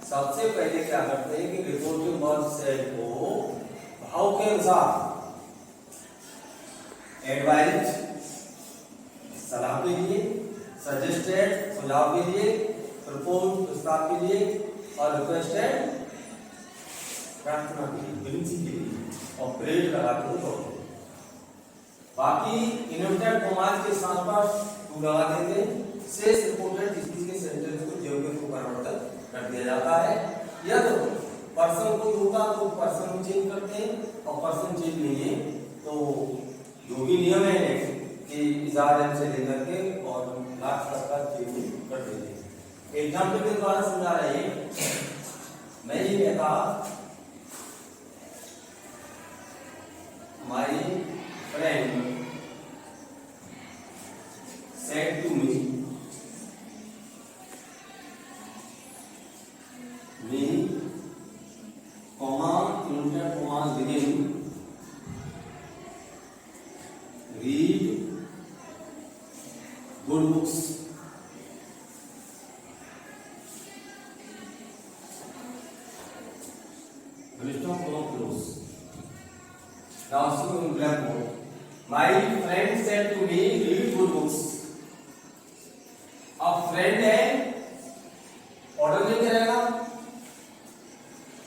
सबसे पहले क्या करते हैं कि रिपोर्टिंग वर्ब सेट को भाव के अनुसार एडवाइज सलाह के लिए, सजेस्टेड सुझाव के लिए, प्रपोज प्रस्ताव के लिए और रिक्वेस्टेड प्रार्थना के लिए, विनती के लिए और ब्रेड लगाते हैं तो बाकी इन्वर्टेड कॉमास के साथ पर टू लगा देते हैं। शेष रिपोर्टेड स्पीच के सेंटेंस को ज्योग्य को परिवर्तन कर दिया जाता है। या तो पर्सन को होगा तो पर्सन को चेंज करते हैं और पर्सन चेंज नहीं है तो जो भी नियम है कि इजाजत से लेकर के और लास्ट तक का चेंज कर देते हैं। एग्जाम्पल के द्वारा समझा रहे हैं। मैं ये कहता my friend said to me comma inverted commas begin read good books Stop comma close. Now see in blackboard. My friend said to me read good books. अब फ्रेंड है ऑर्डर नहीं करेगा,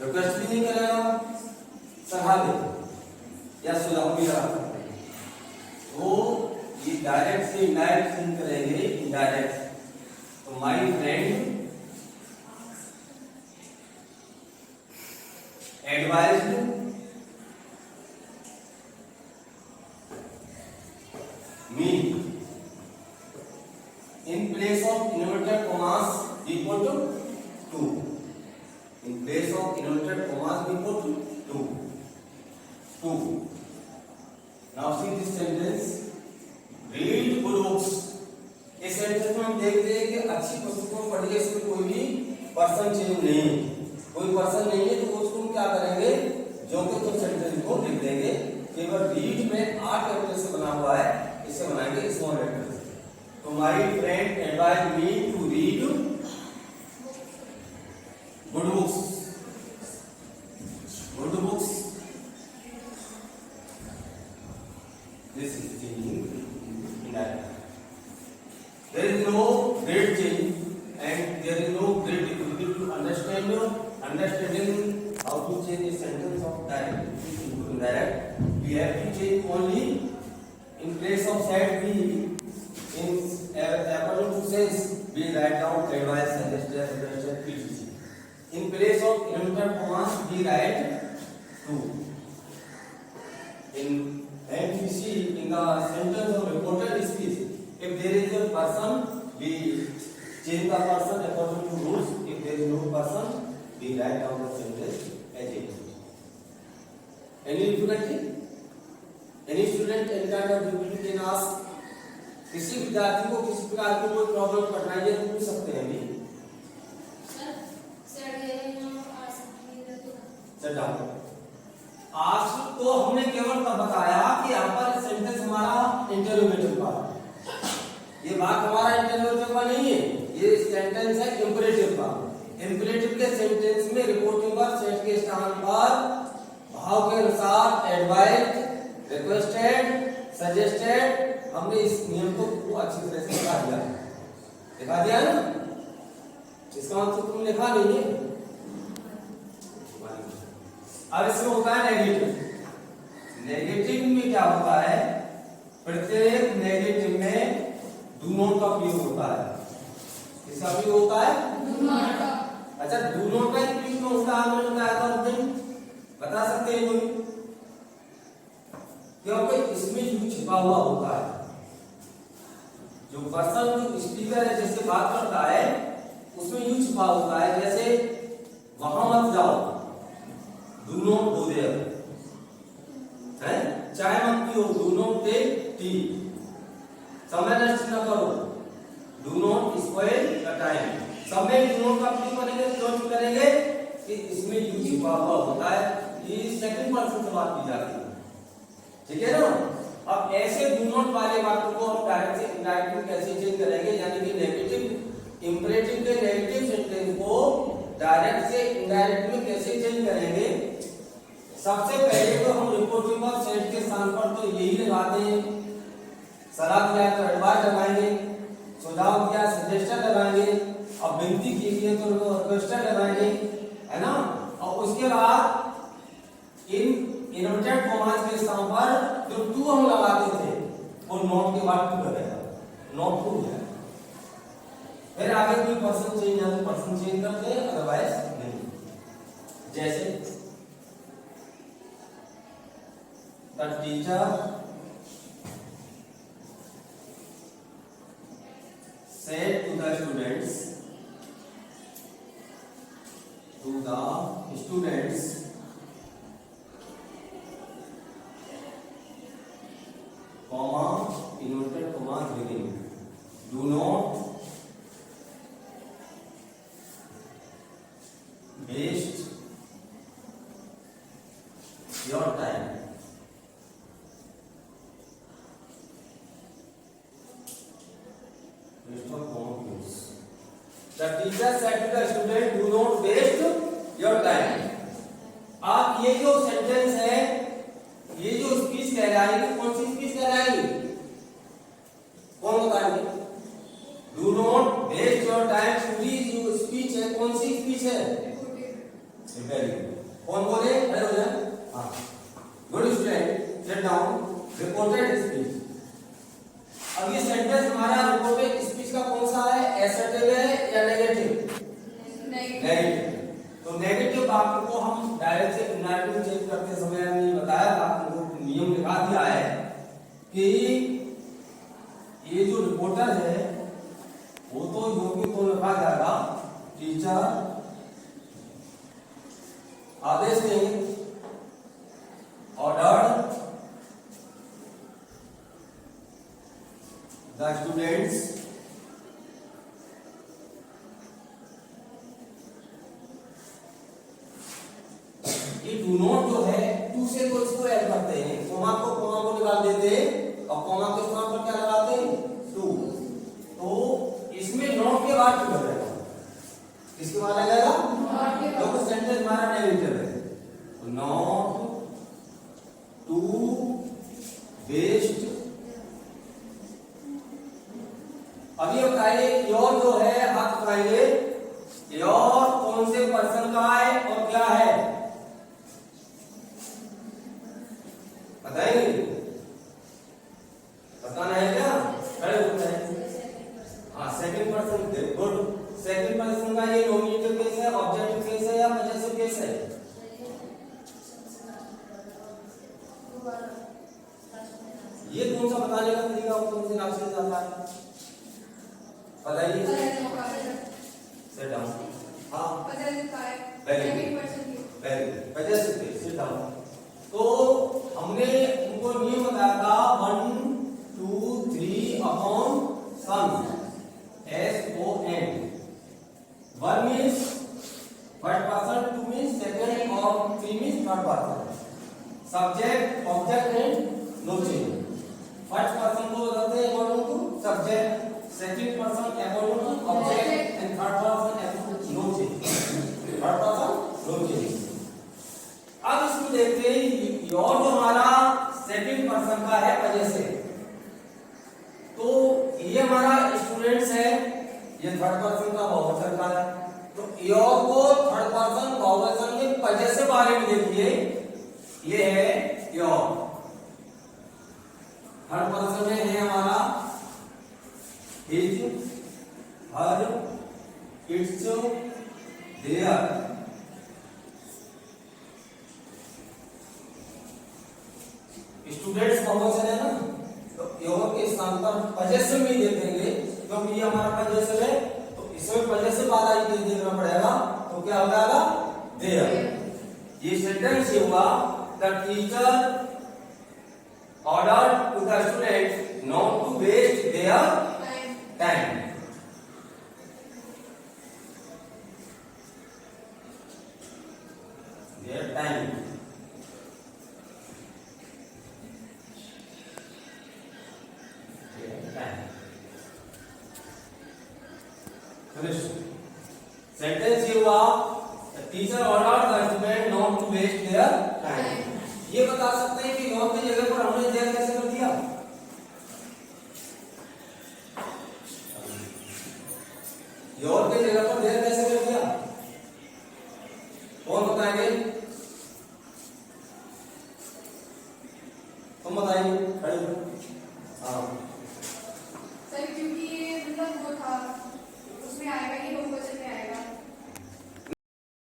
रिक्वेस्ट भी नहीं करेगा, सलाह दे या सुझाव भी लगा सकते हैं। वो ये डायरेक्ट से इनडायरेक्ट थिंक करेंगे। इनडायरेक्ट तो my friend advised me in place of inverted commas equal to 2. In place of inverted commas equal to 2. 2. Now see this sentence. Read good books. इस सेंटेंस में हम देखते हैं कि अच्छी पुस्तकों पढ़िए। इसमें कोई भी पर्सन चेंज नहीं है, कोई पर्सन नहीं है तो उसको हम क्या करेंगे, जो कि तुम सेंटेंस को लिख देंगे। केवल रीड में 8 कैरेक्टर से बना हुआ है, इसे बनाएंगे स्मॉल लेटर से। तो my friend advised me to read good books. Good books. This is changing in that. There is no great change and there is no great difficulty to understanding how to change the sentence of direct into indirect. We have to change only in place of said we. In according to sense, we write down advice, suggested, requested, etc. In place of inverted commas, we write to. And we see in the sentence of reported speech, if there is a person, we change the person according to rules. If there is no person, we write down the sentence as it is. Any difficulty? Any student, any kind of difficulty can ask. किसी विद्यार्थी को किसी प्रकार की कोई problem कठिनाई है तो पूछ सकते हैं भी। सर आज तो हमने केवल तब बताया कि यहाँ पर सेंटेंस हमारा इंटरोगेटिव का, ये बात हमारा इंटरोगेटिव का नहीं है, ये सेंटेंस है इंपरेटिव का। इंपरेटिव के सेंटेंस में रिपोर्टिंग वर्ब सेट के स्थान पर भाव के अनुसार एडवाइज्ड, रिक्वेस्टेड, सजेस्टेड, हमने इस नियम को अच्छी तरह से दिखा दिया ना। इसका मतलब तुम लिखा नहीं है। अब इसमें होता है नेगेटिव। नेगेटिव में क्या होता है, प्रत्येक नेगेटिव में डू नॉट का प्रयोग होता है। इसका प्रयोग होता है डू नॉट। अच्छा, डू नॉट का प्रयोग में होता है, मैंने बताया था, बता सकते हैं कोई? क्योंकि इसमें यू छिपा हुआ होता है। जो पर्सन जो स्पीकर है जिससे बात करता है उसमें यू छिपा होता है। जैसे वहां मत जाओ, डू नॉट गो देयर, है, चाय मत पियो, डू नॉट टेक टी, समय नष्ट न करो, do not spoil the time. सब में डू नॉट का प्रयोग करेंगे, क्यों करेंगे कि इसमें यू छिपा हुआ होता है। ये सेकंड पर्सन से बात की जाती है, ठीक है ना। अब ऐसे डू नॉट वाले वाक्यों को हम डायरेक्ट से इनडायरेक्ट कैसे चेंज करेंगे, यानी कि नेगेटिव इंपरेटिव के नेगेटिव सेंटेंस को डायरेक्ट से इनडायरेक्ट में कैसे चेंज करेंगे? सबसे पहले तो हम रिपोर्टिंग और सेट के स्थान पर तो यही लगाते हैं, सलाह दिया तो एडवाइस लगाएंगे, सुझाव दिया सजेशन लगाएंगे, अब विनती की है तो रिक्वेस्ट लगाएंगे, है ना। और उसके बाद इन इन्वर्टेड कॉमास के स्थान पर जो टू हम लगाते थे वो नॉट के बाद टू लगेगा, नॉट टू है। फिर आगे कोई पर्सन चेंज है तो पर्सन चेंज करते हैं, अदरवाइज नहीं। जैसे the teacher said to the students comma inverted commas beginning, do not waste your time. The teacher said to the student, do not waste your time. आप ये जो sentence है, ये जो स्पीच कहलाएगी, कौन सी स्पीच कहलाएगी? कौन बताएंगे? Do not waste your time पूरी जो स्पीच है, कौन सी स्पीच है? Very good. कौन बोले? खड़े हो जाए। हाँ, good student, sit down. Reported speech. अब ये सेंटेंस हमारा रिपोर्टेड स्पीच का कौन सा है? एसर्टिव है या नेगेटिव? नेगेटिव। तो नेगेटिव वाक्य को हम डायरेक्ट से इनडायरेक्ट चेंज करते समय हमने बताया था, आपको नियम लिखा दिया है कि ये जो रिपोर्टर है वो तो योग्य को लिखा जाएगा, टीचर आदेश देंगे, ऑर्डर द स्टूडेंट्स ये डू नॉट जो है, टू से तो इसको ऐड करते हैं, कोमा को निकाल देते हैं और कोमा के स्थान पर क्या लगाते हैं? टू। तो इसमें नॉट के बाद टू लगेगा, किसके बाद लगेगा? तो सेंटेंस हमारा नेगेटिव है, तो नॉट टू वेस्ट। अब ये बताइए योर जो है, आप बताइए योर कौन से पर्सन का है और क्या है? बताइए, बताना है क्या? खड़े होते हैं। हाँ, second person. Good. Second person का ये नॉमिनेटिव केस है, ऑब्जेक्टिव केस है या पजेसिव केस है? ये कौन सा बताने का तरीका कौन से नाम से जाता है? बताइए। Sit down. हाँ, very good. Possessive case, sit down. तो हमने उनको नियम बताया था 1 2 3 upon son, SON। 1 means first person, 2 means second और 3 means third person. Subject, object and no change. First person को बताते हैं according to subject, second person according to object and third person according to no change. Third person no change. अब इसको देखते हैं, your जो हमारा सेकंड पर्सन का है वजह से, तो ये हमारा स्टूडेंट्स है, ये थर्ड पर्सन का बहुवचन का है। तो योर को थर्ड पर्सन बहुवचन के वजह से बारे में देखिए, ये है योर। थर्ड पर्सन में है हमारा his, her, its, there. Students बहुवचन है ना, तो योर के स्थान पर पजेसिव में दे देंगे, क्योंकि ये हमारा पजेसिव है, तो इसमें पजेसिव वाला ही देना पड़ेगा। तो क्या हो जाएगा? देयर। ये सेंटेंस ये हुआ, the teacher ordered to the students not to waste their time. Their time. Sentence ये हुआ, teacher order the student not to waste their time. ये बता सकते हैं कि योर की जगह पर हमने देयर कैसे कर दिया? योर की जगह पर देयर कैसे कर दिया? कौन बताएंगे? तुम बताइए, खड़े हो। हाँ